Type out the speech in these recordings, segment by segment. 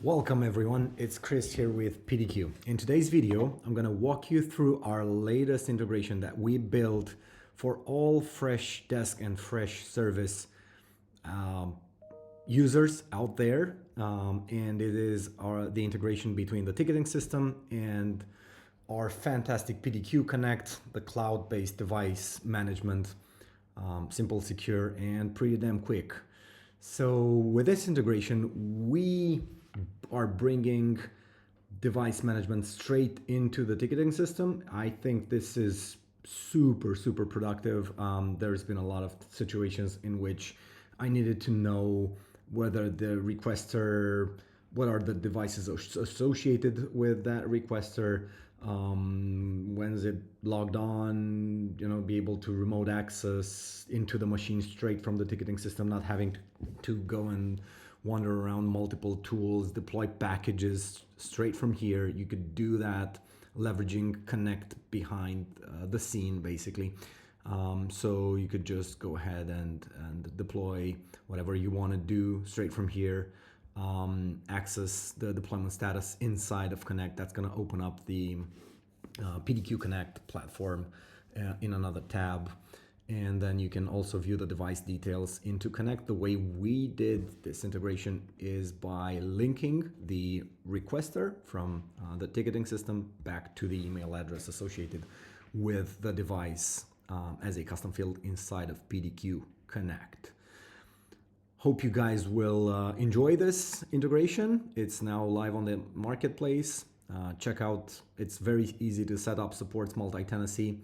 Welcome everyone, it's Chris here with PDQ. In today's video, I'm going to walk you through our latest integration that we built for all Freshdesk and Freshservice users out there. And it is the integration between the ticketing system and our fantastic PDQ Connect, the cloud-based device management, simple, secure, and pretty damn quick. So with this integration, we are bringing device management straight into the ticketing system. I think this is super productive. There's been a lot of situations in which I needed to know whether the requester, what are the devices associated with that requester, when is it logged on, be able to remote access into the machine straight from the ticketing system, not having to go and wander around multiple tools, deploy packages straight from here. You could do that leveraging Connect behind the scene, basically. So you could just go ahead and deploy whatever you want to do straight from here. Access the deployment status inside of Connect. That's going to open up the PDQ Connect platform in another tab. And then you can also view the device details into Connect. The way we did this integration is by linking the requester from the ticketing system back to the email address associated with the device as a custom field inside of PDQ Connect. Hope you guys will enjoy this integration. It's now live on the marketplace. Check out, it's very easy to set up, supports multi-tenancy,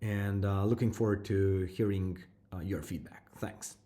and looking forward to hearing your feedback. Thanks.